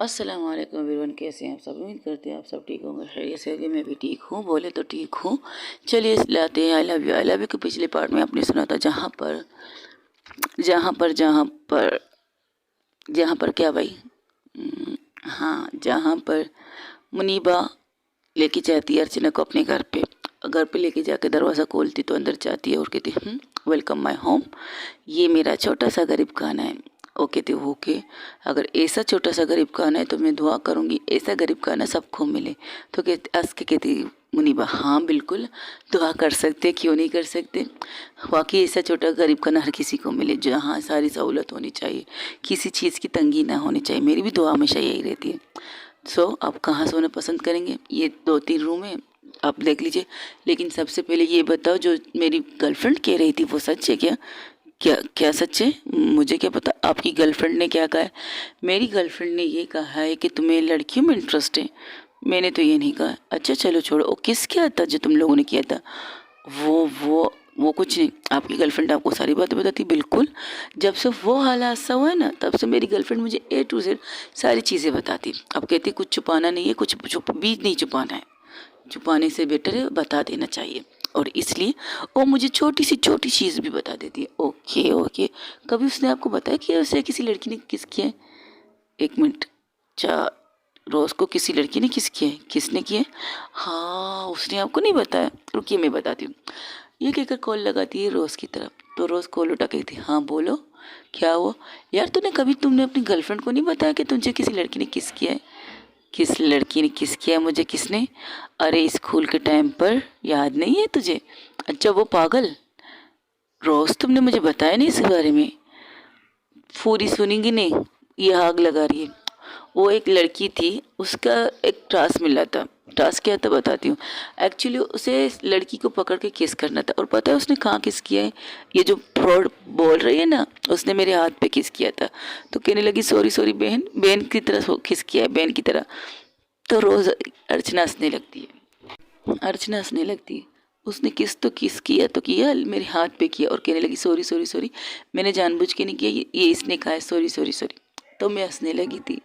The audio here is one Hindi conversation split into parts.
अस्सलाम वालेकुम एवरीवन, कैसे हैं आप सब। उम्मीद करते हैं आप सब ठीक होंगे, खैरियत से होंगे। मैं भी ठीक हूँ, बोले तो ठीक हूँ। चलिए लाते हैं आई लव यू के पिछले पार्ट में आपने सुना था जहाँ पर जहाँ पर जहाँ पर जहाँ पर क्या भाई, हाँ, जहाँ पर मुनीबा लेके जाती है अर्चना को अपने घर पे लेके जाके दरवाज़ा खोलती तो अंदर जाती है और कहती वेलकम माय होम, ये मेरा छोटा सा गरीब खाना है। वो कहती ओके, अगर ऐसा छोटा सा गरीब खाना है तो मैं दुआ करूँगी ऐसा गरीब खाना सबको मिले। तो कहती हंस के कहती मुनीबा हाँ बिल्कुल दुआ कर सकते, क्यों नहीं कर सकते। वाकई ऐसा छोटा गरीब खाना हर किसी को मिले जहाँ सारी सहूलत होनी चाहिए, किसी चीज़ की तंगी ना होनी चाहिए। मेरी भी दुआ हमेशा यही रहती है। सो आप कहाँ सोना पसंद करेंगे? ये 2-3 रूम है, आप देख लीजिए। लेकिन सबसे पहले ये बताओ, जो मेरी गर्लफ्रेंड कह रही थी वो सच है क्या? क्या क्या सच है? मुझे क्या पता आपकी गर्लफ्रेंड ने क्या कहा है। मेरी गर्लफ्रेंड ने ये कहा है कि तुम्हें लड़कियों में इंटरेस्ट है। मैंने तो ये नहीं कहा। अच्छा चलो छोड़ो, वो किस क्या था जो तुम लोगों ने किया था? वो कुछ नहीं। आपकी गर्लफ्रेंड आपको सारी बातें बताती बिल्कुल। जब से वो हादसा हुआ है ना, तब से मेरी गर्लफ्रेंड मुझे A to Z सारी चीज़ें बताती। अब कहती कुछ छुपाना नहीं है, कुछ बीच नहीं छुपाना है। छुपाने से बेटर है बता देना चाहिए। और इसलिए वो मुझे छोटी छोटी चीज़ भी बता देती है। ओके ओके, कभी उसने आपको बताया कि उसे किसी लड़की ने किस किया है? 1 मिनट। अच्छा, रोज़ को किसी लड़की ने किस किया है? किसने किया है? हाँ, उसने आपको नहीं बताया। रुकिए मैं बताती हूँ। ये कहकर कॉल लगाती है रोज़ की तरफ। तो रोज़ कॉल उठा के कहती हाँ बोलो, क्या हुआ? यार तुमने अपनी गर्लफ्रेंड को नहीं बताया कि तुझे किसी लड़की ने किस किया है? किस लड़की ने किस किया मुझे? किसने? अरे स्कूल के टाइम पर, याद नहीं है तुझे? अच्छा वो पागल रोज़, तुमने मुझे बताया नहीं इस बारे में। पूरी सुनेंगी नहीं, ये आग लगा रही है। वो एक लड़की थी, उसका एक टास्क मिला था। टास्क क्या था बताती हूँ। एक्चुअली उसे लड़की को पकड़ के किस करना था। और पता है उसने कहाँ किस किया है? ये जो फ्रॉड बोल रही है ना, उसने मेरे हाथ पे किस किया था। तो कहने लगी सॉरी सॉरी बहन, बहन की तरह किस किया है, बहन की तरह। तो रोज़ अर्चना हंसने लगती है। अर्चना हंसने लगती है। उसने किस किया तो किया, मेरे हाथ पे किया और कहने लगी सॉरी सॉरी सॉरी, मैंने जानबूझ के नहीं किया, ये इसने कहा है सॉरी सॉरी सॉरी। तो मैं हंसने लगी थी।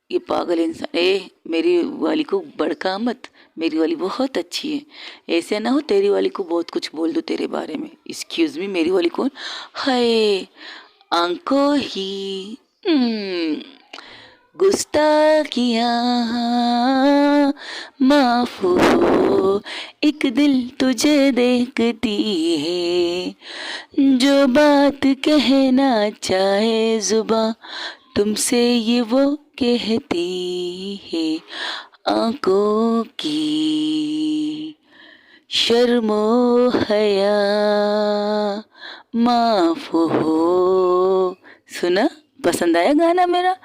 ये पागल इंसान, मेरी वाली को भड़का मत, मेरी वाली बहुत अच्छी है। ऐसे ना हो तेरी वाली को बहुत कुछ बोल दूँ तेरे बारे में। एक्सक्यूज मी, मेरी वाली कौन? हाय आंखों ही गुस्ताखियाँ माफ हो, एक दिल तुझे देखती है, जो बात कहना चाहे जुबां तुमसे ये वो कहती है। आंखों की शर्मो हया माफ हो। सुना? पसंद आया गाना मेरा?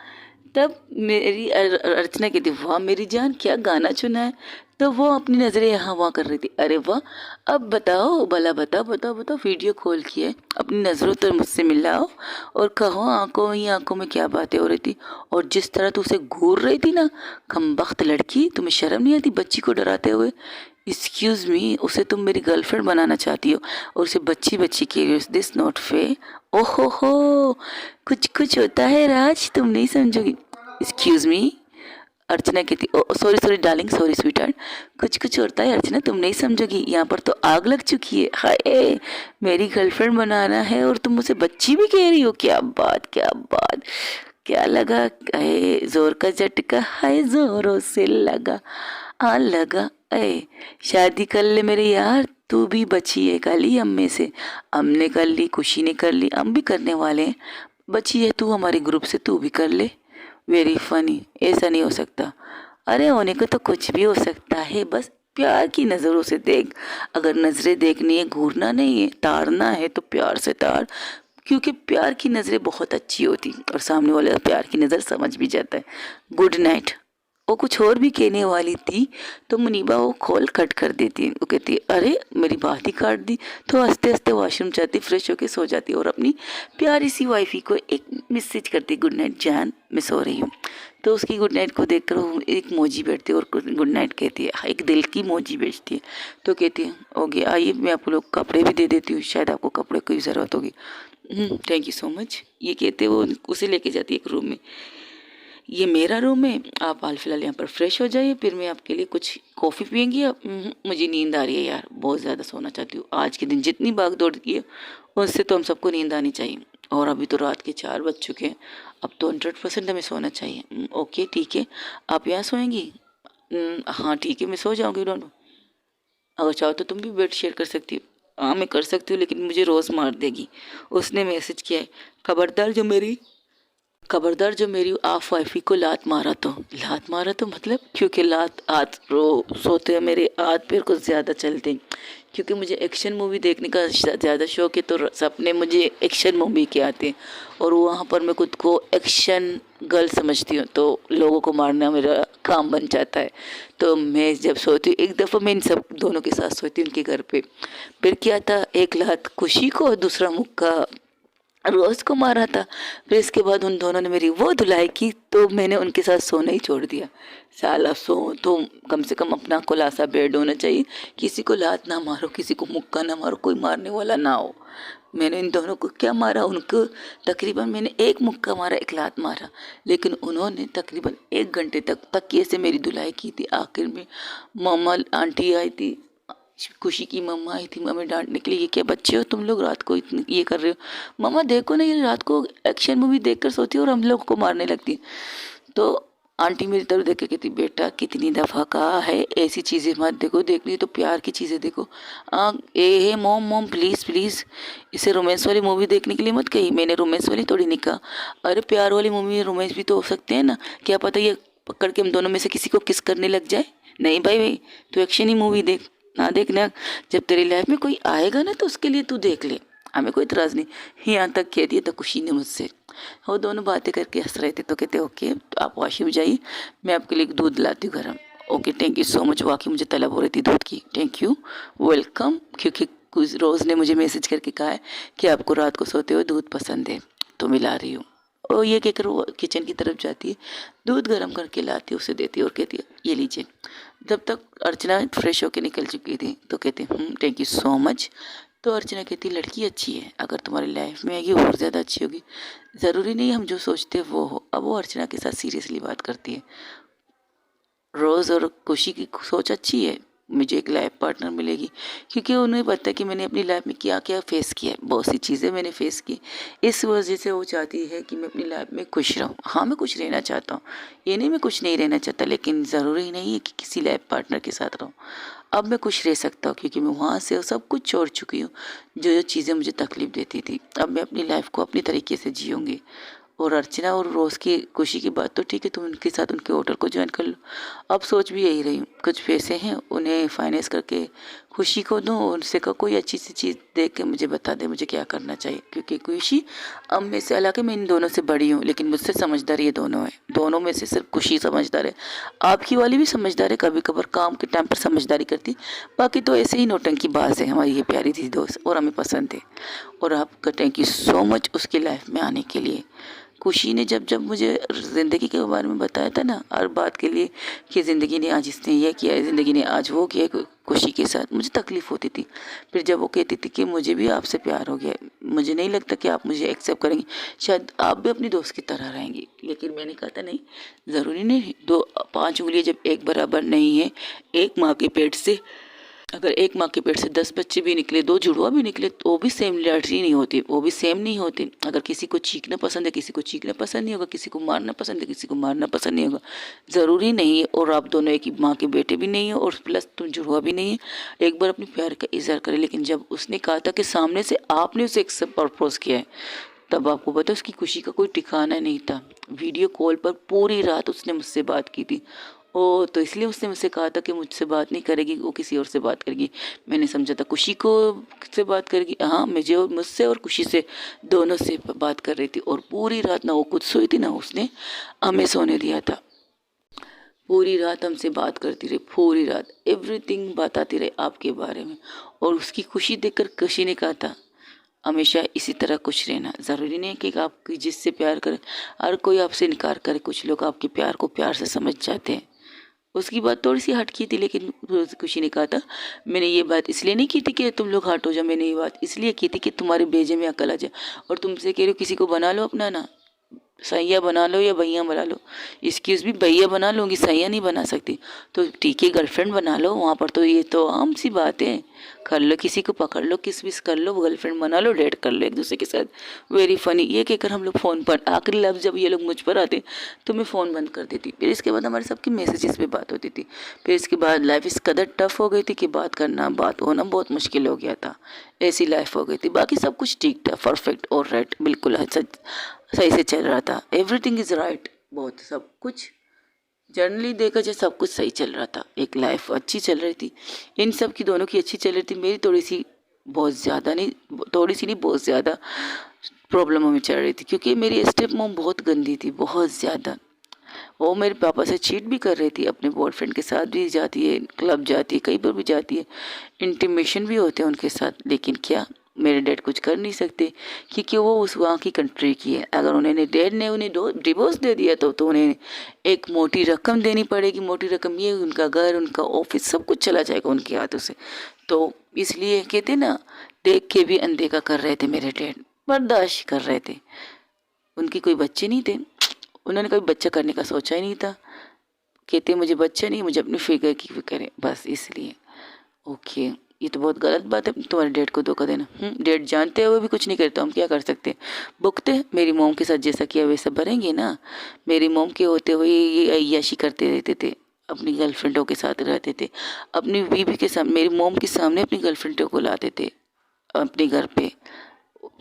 तब मेरी अर्चना कहती वाह मेरी जान क्या गाना चुना है। तो वो अपनी नज़रें यहाँ वहाँ कर रही थी। अरे वाह, अब बताओ भला, बताओ बताओ बताओ, वीडियो कॉल किए, अपनी नज़रों तो मुझसे मिलाओ और कहो आंखों ही आंखों में क्या बातें हो रही थी। और जिस तरह तू उसे घूर रही थी ना, कमबख्त लड़की, तुम्हें शर्म नहीं आती बच्ची को डराते हुए? एक्सक्यूज़ मी, उसे तुम मेरी गर्लफ्रेंड बनाना चाहती हो और उसे बच्ची बच्ची कह रही हो? This not fair. ओहो हो, कुछ कुछ होता है राज, तुम नहीं समझोगी। एक्सक्यूज़ मी, अर्चना कहती oh sorry sorry darling, sorry sweetheart, कुछ कुछ होता है अर्चना, तुम नहीं समझोगी। यहाँ पर तो आग लग चुकी है। हाय, मेरी गर्लफ्रेंड बनाना है और तुम मुझे बच्ची भी कह रही हो? क्या बात क्या बात, क्या लगा है जोर का झटका, हाय जोरों से लगा आ लगा। शादी कर ले मेरे यार, तू भी बची है काली अम्मे से। हमने कर ली, खुशी ने कर ली, हम भी करने वाले हैं। बची है तू हमारे ग्रुप से, तू भी कर ले। वेरी फनी, ऐसा नहीं हो सकता। अरे होने को तो कुछ भी हो सकता है, बस प्यार की नज़रों से देख। अगर नज़रें देखनी है, घूरना नहीं है, तारना है तो प्यार से तार, क्योंकि प्यार की नज़रें बहुत अच्छी होती और सामने वाला प्यार की नज़र समझ भी जाता है। Good night. वो कुछ और भी कहने वाली थी तो मुनीबा वो कॉल कट कर देती है। वो कहती है अरे मेरी बात ही काट दी। तो हंसते हंसते वॉशरूम जाती, फ्रेश होके सो जाती और अपनी प्यारी सी वाइफी को एक मैसेज करती, गुड नाइट जान, मैं सो रही हूँ। तो उसकी गुड नाइट को देखकर वो एक मोजी बैठती है और गुड नाइट कहती है, एक दिल की मोजी भेजती है। तो कहती है ओके आइए मैं आप लोग कपड़े भी दे देती हूँ, शायद आपको कपड़े की ज़रूरत होगी। Thank you so much. ये कहते वो उसे लेके जाती है एक रूम में। ये मेरा रूम है, आप हाल फिलहाल यहाँ पर फ्रेश हो जाइए, फिर मैं आपके लिए कुछ कॉफ़ी पियेंगी। अब मुझे नींद आ रही है यार, बहुत ज़्यादा सोना चाहती हूँ। आज के दिन जितनी भाग दौड़ की है उससे तो हम सबको नींद आनी चाहिए, और अभी तो रात के 4 बज चुके हैं। अब तो 100% हमें सोना चाहिए। ओके ठीक है, आप यहाँ सोएंगी? हाँ ठीक है, मैं सो जाऊँगी। डोंट, अगर चाहो तो तुम भी बेड शेयर कर सकती हो। हाँ मैं कर सकती हूँ, लेकिन मुझे रोज़ मार देगी। उसने मैसेज किया है, खबरदार जो मेरी आप वाइफी को लात मारा तो मतलब, क्योंकि लात हाथ रो सोते हैं मेरे हाथ पैर कुछ ज़्यादा चलते हैं, क्योंकि मुझे एक्शन मूवी देखने का ज़्यादा शौक है, तो सपने मुझे एक्शन मूवी के आते हैं, और वहाँ पर मैं खुद को एक्शन गर्ल समझती हूँ, तो लोगों को मारना मेरा काम बन जाता है। तो मैं जब सोती हूँ, एक दफ़ा मैं इन सब दोनों के साथ सोती हूँ उनके घर पे, फिर क्या था, एक लात खुशी को और दूसरा मुक्का रोज को मारा था। फिर इसके बाद उन दोनों ने मेरी वो धुलाई की, तो मैंने उनके साथ सोना ही छोड़ दिया। साला सो तो कम से कम अपना खुलासा बेड होना चाहिए, किसी को लात ना मारो, किसी को मुक्का ना मारो, कोई मारने वाला ना हो। मैंने इन दोनों को क्या मारा, उनको तकरीबन मैंने एक मुक्का मारा, एक लात मारा, लेकिन उन्होंने तकरीबन 1 घंटे तक तकिए से मेरी धुलाई की थी। आखिर में मामा आंटी आई थी, खुशी की मम्मा आई थी हमें डांटने के लिए, ये क्या बच्चे हो तुम लोग, रात को इतनी ये कर रहे हो। मम्मा देखो ना, ये रात को एक्शन मूवी देखकर सोती है और हम लोग को मारने लगती है। तो आंटी मेरी तरफ देख के कहती, बेटा कितनी दफ़ा कहा है ऐसी चीज़ें मत देखो, देखनी है तो प्यार की चीज़ें देखो। हे मोम मोम प्लीज़ प्लीज़, इसे रोमांस वाली मूवी देखने के लिए मत कही। मैंने रोमांस वाली थोड़ी नहीं कहा, अरे प्यार वाली मूवी में रोमांस भी तो हो सकते हैं ना, क्या पता ये पकड़ के हम दोनों में से किसी को किस करने लग जाए। नहीं भाई तू एक्शन ही मूवी देख, ना देखना। जब तेरी लाइफ में कोई आएगा ना तो उसके लिए तू देख ले, हमें कोई इतराज़ नहीं। यहाँ तक कह दिया था खुशी ने मुझसे। वो दोनों बातें करके हंस रहे थे, तो कहते ओके तो आप वॉशरूम जाइए, मैं आपके लिए दूध लाती हूँ गर्म। Okay thank you so much, वाकई मुझे तलब हो रही थी दूध की। Thank you, welcome. क्योंकि कुछ रोज़ ने मुझे मैसेज करके कहा है कि आपको रात को सोते हुए दूध पसंद है, तो मैं ला रही हूँ। और ये कहकर वो किचन की तरफ जाती है, दूध गर्म करके लाती है, उसे देती है और कहती है ये लीजिए। जब तक अर्चना फ्रेश होकर निकल चुकी थी, तो कहते थैंक यू सो मच। तो अर्चना कहती लड़की अच्छी है, अगर तुम्हारी लाइफ में आएगी और ज़्यादा अच्छी होगी, ज़रूरी नहीं हम जो सोचते हैं वो हो। अब वो अर्चना के साथ सीरियसली बात करती है। रोज़ और खुशी की सोच अच्छी है, मुझे एक लाइफ पार्टनर मिलेगी, क्योंकि उन्हें पता है कि मैंने अपनी लाइफ में क्या क्या फेस किया है, बहुत सी चीज़ें मैंने फेस की। इस वजह से वो चाहती है कि मैं अपनी लाइफ में खुश रहूँ। हाँ मैं कुछ रहना चाहता हूँ, ये नहीं मैं कुछ नहीं रहना चाहता, लेकिन ज़रूरी नहीं है कि किसी लाइफ पार्टनर के साथ रहूँ। अब मैं खुश रह सकता हूँ, क्योंकि मैं वहाँ से सब कुछ छोड़ चुकी हूँ, जो जो चीज़ें मुझे तकलीफ़ देती थी। अब मैं अपनी लाइफ को अपनी तरीके से जीऊँगी। और अर्चना और रोज़ की खुशी की बात तो ठीक है, तुम उनके साथ उनके होटल को ज्वाइन कर लो। अब सोच भी यही रही हूँ, कुछ पैसे हैं उन्हें फाइनेंस करके खुशी को दूँ, उनसे का कोई अच्छी सी चीज़ देख के मुझे बता दे मुझे क्या करना चाहिए। क्योंकि खुशी अब में से, हालांकि मैं इन दोनों से बड़ी हूँ, लेकिन मुझसे समझदार ये दोनों हैं। दोनों में से सिर्फ खुशी समझदार है, आपकी वाली भी समझदार है, कभी कभार काम के टाइम पर समझदारी करती, बाकी तो ऐसे ही नौटंकी बाज है हमारी ये प्यारी थी दोस्त, और हमें पसंद है। और आपका थैंक यू सो मच उसकी लाइफ में आने के लिए। खुशी ने जब जब मुझे ज़िंदगी के बारे में बताया था ना, हर बात के लिए कि ज़िंदगी ने आज इसने ये किया है, ज़िंदगी ने आज वो किया है, खुशी के साथ मुझे तकलीफ़ होती थी। फिर जब वो कहती थी कि मुझे भी आपसे प्यार हो गया, मुझे नहीं लगता कि आप मुझे एक्सेप्ट करेंगी, शायद आप भी अपनी दोस्त की तरह रहेंगी। लेकिन मैंने कहा था नहीं, ज़रूरी नहीं, दो 5 उंगलियां जब एक बराबर नहीं है, एक माँ के पेट से अगर एक माँ के पेट से 10 बच्चे भी निकले, 2 जुड़वा भी निकले, तो वो भी सिमिलरिटी नहीं होती, वो भी सेम नहीं होती। अगर किसी को चीखना पसंद है, किसी को चीखना पसंद नहीं होगा, किसी को मारना पसंद है, किसी को मारना पसंद नहीं होगा, ज़रूरी नहीं है। और आप दोनों एक ही माँ के बेटे भी नहीं है, और प्लस तुम जुड़वा भी नहीं है। एक बार अपने प्यार का इजहार करें। लेकिन जब उसने कहा था कि सामने से आपने उसे एक्सेप्ट प्रपोज किया है, तब आपको पता उसकी खुशी का कोई ठिकाना नहीं था। वीडियो कॉल पर पूरी रात उसने मुझसे बात की थी। ओ तो इसलिए उसने मुझसे कहा था कि मुझसे बात नहीं करेगी, वो किसी और से बात करेगी। मैंने समझा था खुशी को से बात करेगी। हाँ मुझे और मुझसे और खुशी से, दोनों से बात कर रही थी। और पूरी रात ना वो खुद सोई थी, ना उसने हमें सोने दिया था। पूरी रात हमसे बात करती रही, पूरी रात एवरीथिंग बताती रही आपके बारे में। और उसकी खुशी देखकर खुशी ने कहा था हमेशा इसी तरह खुश रहना। ज़रूरी नहीं है कि आप जिससे प्यार करें हर कोई आपसे इनकार करे, कुछ लोग आपके प्यार को प्यार से समझ जाते हैं। उसकी बात थोड़ी सी हटकी थी, लेकिन खुशी ने कहा था मैंने ये बात इसलिए नहीं की थी कि तुम लोग हट हो जाओ, मैंने ये बात इसलिए की थी कि तुम्हारे भेजे में अकल आ जाए। और तुमसे कह रही हो किसी को बना लो अपना ना, सैया बना लो या भैया बना लो, एक्सक्यूज़ भी भैया बना लूँगी, सैया नहीं बना सकती। तो ठीक है गर्लफ्रेंड बना लो, वहाँ पर तो ये तो आम सी बात है। कर लो, किसी को पकड़ लो, किस विस कर लो, गर्लफ्रेंड बना लो, डेट कर लो एक दूसरे के साथ। Very funny. ये कहकर हम लोग फ़ोन पर आखिरी लफ्ज़ जब ये लोग मुझ पर आते तो मैं फ़ोन बंद कर देती। फिर इसके बाद हमारे सबकी मैसेजेस पे बात होती थी। फिर इसके बाद लाइफ इस कदर टफ हो गई थी कि बात होना बहुत मुश्किल हो गया था। ऐसी लाइफ हो गई थी। बाकी सब कुछ ठीक था, परफेक्ट और राइट, बिल्कुल सच सही से चल रहा था। एवरीथिंग इज़ राइट, बहुत सब कुछ जनरली देखा जाए सब कुछ सही चल रहा था। एक लाइफ अच्छी चल रही थी, इन सब की दोनों की अच्छी चल रही थी। मेरी थोड़ी सी बहुत ज़्यादा नहीं, थोड़ी सी नहीं बहुत ज़्यादा प्रॉब्लमों में चल रही थी, क्योंकि मेरी स्टेप मॉम बहुत गंदी थी, बहुत ज़्यादा। वो मेरे पापा से चीट भी कर रही थी, अपने बॉयफ्रेंड के साथ भी जाती है, क्लब जाती है, कहीं पर भी जाती है, इंटीमेशन भी होते हैं उनके साथ। लेकिन क्या मेरे डैड कुछ कर नहीं सकते, क्योंकि वो उस वहाँ की कंट्री की है। अगर उन्होंने डैड ने उन्हें डिवोर्स दे दिया तो उन्हें एक मोटी रकम देनी पड़ेगी। मोटी रकम ये उनका घर, उनका ऑफिस, सब कुछ चला जाएगा उनके हाथों से। तो इसलिए कहते ना, देख के भी अनदेखा कर रहे थे मेरे डैड, बर्दाश्त कर रहे थे। उनके कोई बच्चे नहीं थे, उन्होंने कभी बच्चा करने का सोचा ही नहीं था। कहते मुझे बच्चा नहीं, मुझे अपनी फिगर की फिक्र है, बस इसलिए। ओके, ये तो बहुत गलत बात है तुम्हारे डैड को धोखा देना। डैड जानते हुए भी कुछ नहीं करता, हम क्या कर सकते हैं, भुगते। मेरी मोम के साथ जैसा किया वैसा भरेंगे ना। मेरी मोम के होते हुए ये अय्याशी करते रहते थे, अपनी गर्लफ्रेंडों के साथ रहते थे, अपनी बीवी के सामने, मेरी मोम के सामने अपनी गर्लफ्रेंडों को लाते थे अपने घर पे।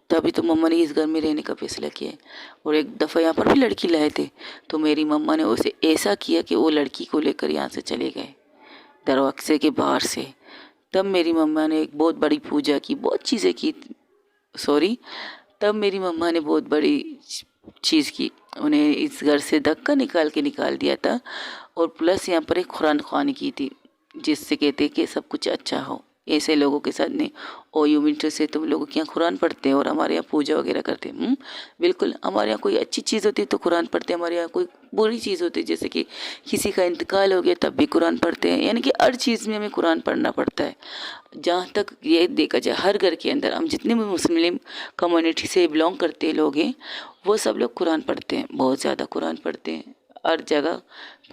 तभी तो मम्मा ने इस घर में रहने का फैसला किया है। और एक दफ़ा यहाँ पर भी लड़की लाए थे, तो मेरी मम्मा ने उसे ऐसा किया कि वो लड़की को लेकर यहाँ से चले गए, दरवाजे के बाहर से। तब मेरी मम्मा ने एक बहुत बड़ी पूजा की, बहुत चीज़ें की, सॉरी, तब मेरी मम्मा ने बहुत बड़ी चीज़ की, उन्हें इस घर से धक्का निकाल दिया था। और प्लस यहाँ पर एक कुरान ख़वानी की थी, जिससे कहते कि सब कुछ अच्छा हो। ऐसे लोगों के साथ नहीं। ओ यू मीन टू से तुम लोगों के यहाँ कुरान पढ़ते हैं और हमारे यहाँ पूजा वगैरह करते हैं? बिल्कुल, हमारे यहाँ कोई अच्छी चीज़ होती है तो कुरान पढ़ते हैं, हमारे यहाँ कोई बुरी चीज़ होती है, जैसे कि किसी का इंतकाल हो गया तब भी कुरान पढ़ते हैं। यानी कि हर चीज़ में हमें कुरान पढ़ना पड़ता है। जहाँ तक ये देखा जाए, हर घर के अंदर हम जितने भी मुस्लिम कम्युनिटी से बिलोंग करते लोग हैं, वो सब लोग कुरान पढ़ते हैं, बहुत ज़्यादा कुरान पढ़ते हैं। हर जगह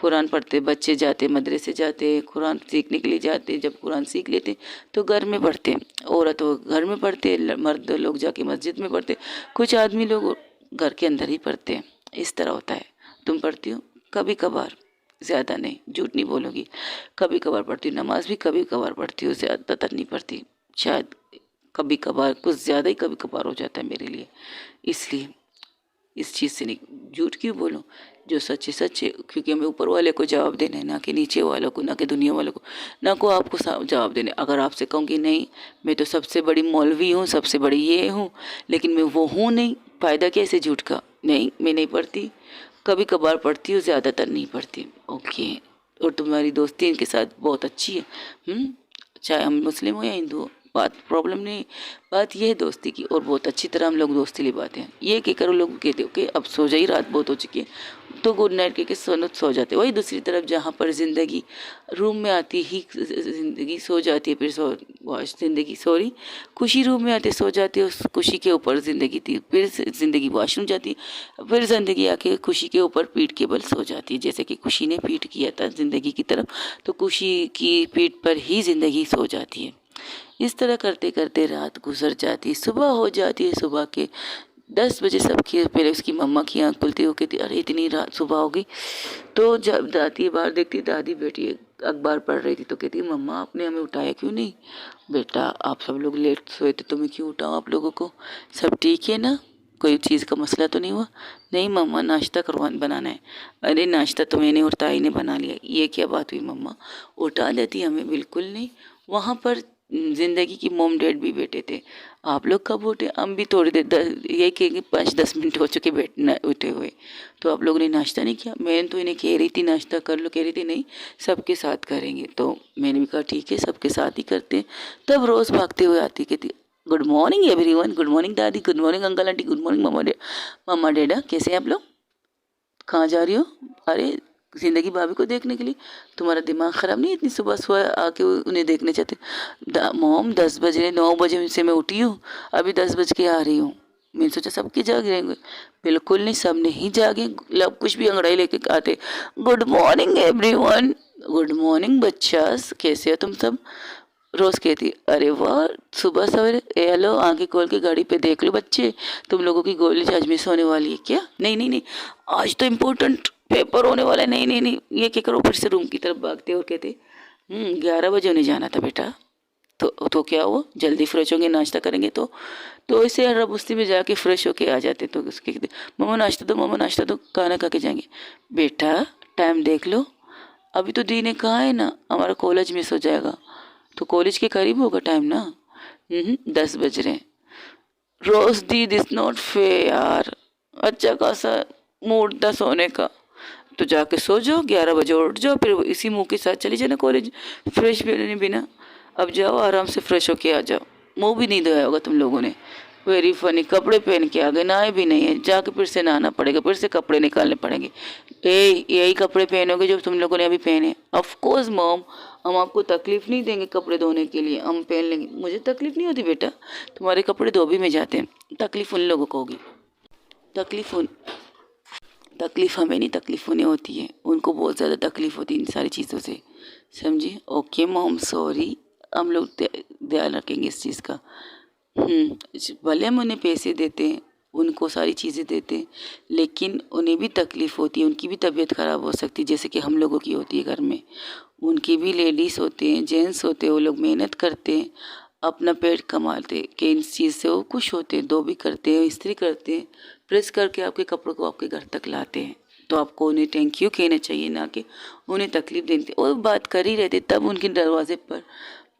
कुरान पढ़ते, बच्चे जाते, मदरसे जाते, कुरान सीखने के लिए जाते। जब कुरान सीख लेते तो घर में पढ़ते, औरत वो घर में पढ़ते, मर्द लोग जाके मस्जिद में पढ़ते, कुछ आदमी लोग घर के अंदर ही पढ़ते हैं। इस तरह होता है। तुम पढ़ती हो? कभी कभार, ज़्यादा नहीं, झूठ नहीं बोलूँगी, कभी कभार पढ़ती हूँ। नमाज भी कभी कभार पढ़ती हूँ, ज़्यादातर नहीं पढ़ती, शायद कभी कभार, कुछ ज़्यादा ही कभी कभार हो जाता है मेरे लिए। इसलिए इस चीज़ से नहीं, झूठ क्यों बोलूं, जो सच है सच है, क्योंकि हमें ऊपर वाले को जवाब देना है, ना कि नीचे वालों को, ना कि दुनिया वालों को, ना को आपको जवाब देने। अगर आपसे कहूँगी नहीं मैं तो सबसे बड़ी मौलवी हूँ, सबसे बड़ी ये हूँ, लेकिन मैं वो हूँ नहीं, फ़ायदा कैसे झूठ का? नहीं, मैं नहीं पढ़ती, कभी कभार पढ़ती हूँ, ज़्यादातर नहीं पढ़ती। ओके, और तुम्हारी दोस्ती इनके साथ बहुत अच्छी है, चाहे हम मुस्लिम हो या हिंदू हो, बात प्रॉब्लम नहीं। बात यह है दोस्ती की, और बहुत अच्छी तरह हम लोग दोस्ती निभाते हैं। ये कहकर वो लोग कहते हो कि अब सो जाइए, रात बहुत हो चुकी है, तो गुड नाइट कह के सो जाते। वही दूसरी तरफ जहाँ पर ज़िंदगी रूम में आती ही ज़िंदगी सो जाती है, फिर ज़िंदगी सॉरी खुशी रूम में आते सो जाती है, उस खुशी के ऊपर ज़िंदगी थी, फिर ज़िंदगी वॉशरूम जाती है, फिर ज़िंदगी आके खुशी के ऊपर पीठ के बल सो जाती है। जैसे कि खुशी ने पीठ किया था ज़िंदगी की तरफ, तो खुशी की पीठ पर ही ज़िंदगी सो जाती है। इस तरह करते करते रात गुजर जाती, सुबह हो जाती है। सुबह के 10 बजे सबकी, पहले उसकी मम्मा की आँख खुलती, हो कहती अरे इतनी रात सुबह हो गई। तो जब जाती है बाहर, देखती दादी बेटी अखबार पढ़ रही थी, तो कहती मम्मा आपने हमें उठाया क्यों नहीं? बेटा आप सब लोग लेट सोए थे तो मैं क्यों उठाऊँ आप लोगों को? सब ठीक है ना, कोई चीज़ का मसला तो नहीं हुआ? नहीं मम्मा नाश्ता बनाना है। अरे नाश्ता तो मैंने और ताई ने बना लिया। ये क्या बात हुई मम्मा, उठा देती हमें? बिल्कुल नहीं, वहाँ पर ज़िंदगी की मोम डैड भी बैठे थे। आप लोग कब उठे? हम भी थोड़ी देर, ये कहेंगे 5-10 मिनट हो चुके बैठना उठे हुए, तो आप लोगों ने नाश्ता नहीं किया? मैंने तो इन्हें कह रही थी नाश्ता कर लो, कह रही थी नहीं सबके साथ करेंगे। तो मैंने भी कहा ठीक है सबके साथ ही करते हैं। तब रोज़ भागते हुए आती, कहती good morning everyone, good morning दादी, good morning uncle aunty, good morning mama dada, कैसे हैं आप लोग? कहाँ जा रही हो? अरे ज़िंदगी भाभी को देखने के लिए। तुम्हारा दिमाग ख़राब नहीं? इतनी सुबह सुबह आके उन्हें देखने चाहते? मॉम 10 बजे, 9 बजे से मैं उठी हूँ, अभी 10 बज के आ रही हूँ। मैंने सोचा सबके जाग रहेंगे, बिल्कुल नहीं, सब नहीं जागे। लब कुछ भी अंगड़ाई लेके आते, good morning everyone, good morning बच्चास, कैसे हो तुम सब। रोज कहती, अरे वाह सुबह सवेरे, हेलो आंखें खोल के गाड़ी पे देख लो बच्चे, तुम लोगों की कॉलेज आज मिस होने वाली है क्या। नहीं नहीं नहीं, आज तो इम्पोर्टेंट पेपर होने वाला है। नहीं नहीं नहीं, ये क्या करो, फिर से रूम की तरफ भागते और कहते 11 बजे उन्हें जाना था बेटा। तो क्या हुआ, जल्दी फ्रेश होंगे, नाश्ता करेंगे। तो ऐसे रबुस्ती में जाके फ्रेश होके आ जाते। तो उसके कहते, मम्मा नाश्ता दो, मम्मा नाश्ता दो, खाना खा के जाएंगे। बेटा टाइम देख लो, अभी तो दी ने कहा है ना हमारा कॉलेज मिस हो जाएगा, तो कॉलेज के करीब होगा टाइम ना। 10 बज रहे हैं। रोज दी दिस नॉट फेयर यार, अच्छा खासा मूड था सोने का, तो जाके सो जाओ, 11 बजे उठ जाओ, फिर इसी मुंह के साथ चली जाना कॉलेज, फ्रेश भी होने बिना। अब जाओ आराम से फ्रेश होके आ जाओ, मुंह भी नहीं धोया होगा तुम लोगों ने। वेरी फनी, कपड़े पहन के आ गए, नहाए भी नहीं है, जाके फिर से नहाना पड़ेगा, फिर से कपड़े निकालने पड़ेंगे। यही कपड़े पहनोगे जो तुम लोगों ने अभी पहने। ऑफ कोर्स मॉम, हम आपको तकलीफ नहीं देंगे कपड़े धोने के लिए, हम पहन लेंगे। मुझे तकलीफ नहीं होती बेटा, तुम्हारे कपड़े धोबी में जाते हैं, तकलीफ उन लोगों को होगी। तकलीफ उन तकलीफ हमें नहीं, तकलीफ उन्हें होती है, उनको बहुत ज़्यादा तकलीफ होती है इन सारी चीज़ों से, समझी। ओके मॉम सॉरी, हम लोग ध्यान रखेंगे इस चीज़ का। भले हम उन्हें पैसे देते हैं, उनको सारी चीज़ें देते हैं, लेकिन उन्हें भी तकलीफ़ होती है, उनकी भी तबीयत ख़राब हो सकती है, जैसे कि हम लोगों की होती है घर में। उनकी भी लेडीज़ होते हैं, जेंट्स होते हैं, वो लोग मेहनत करते हैं, अपना पेट कमाते कि इस चीज़ से वो खुश होते हैं, दो भी करते हैं, इस्त्री करते हैं, प्रेस करके आपके कपड़ों को आपके घर तक लाते हैं। तो आपको उन्हें थैंक यू कहना चाहिए, ना कि उन्हें तकलीफ़ देते। और बात कर ही रहते, तब उनके दरवाजे पर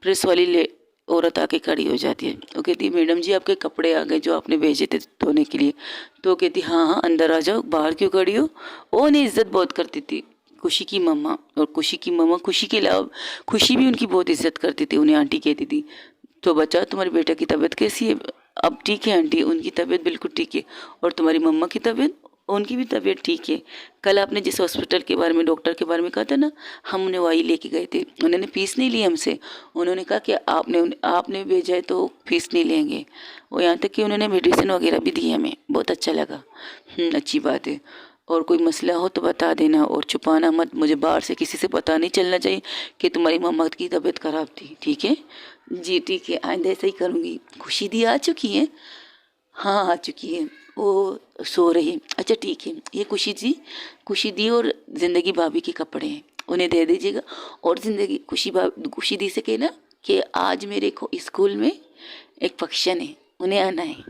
प्रेस वाली औरत आके खड़ी हो जाती है। वो कहती है, मैडम जी आपके कपड़े आ गए जो आपने भेजे थे धोने के लिए। तो वो कहती, हाँ हाँ अंदर आ जाओ, बाहर क्यों खड़ी हो। वो उन्हें इज्जत बहुत करती थी, खुशी की मम्मा। और खुशी की मम्मा, खुशी के अलावा खुशी भी उनकी बहुत इज्जत करती थी, उन्हें आंटी कहती थी। तो बच्चा तुम्हारे बेटा की तबीयत कैसी है। अब ठीक है आंटी, उनकी तबीयत बिल्कुल ठीक है। और तुम्हारी मम्मा की तबीयत, उनकी भी तबीयत ठीक है। कल आपने जिस हॉस्पिटल के बारे में, डॉक्टर के बारे में कहा था ना, हम उन्हें वही लेके गए थे, उन्होंने फीस नहीं ली हमसे। उन्होंने कहा कि आपने भेजा है तो फीस नहीं लेंगे। वो यहाँ तक कि उन्होंने मेडिसिन वगैरह भी दी हमें, बहुत अच्छा लगा। अच्छी बात है। और कोई मसला हो तो बता देना, और छुपाना मत, मुझे बाहर से किसी से पता नहीं चलना चाहिए कि तुम्हारी मम्मा की तबीयत ख़राब थी, ठीक है जी। ठीक है, आइंदा ऐसा ही करूँगी। खुशी दी आ चुकी है, हाँ आ चुकी है, वो सो रही है। अच्छा ठीक है, ये खुशी दी और ज़िंदगी भाभी के कपड़े हैं, उन्हें दे दीजिएगा। और ज़िंदगी खुशी दी से कहना कि आज मेरे को स्कूल में एक फंक्शन है, उन्हें आना है।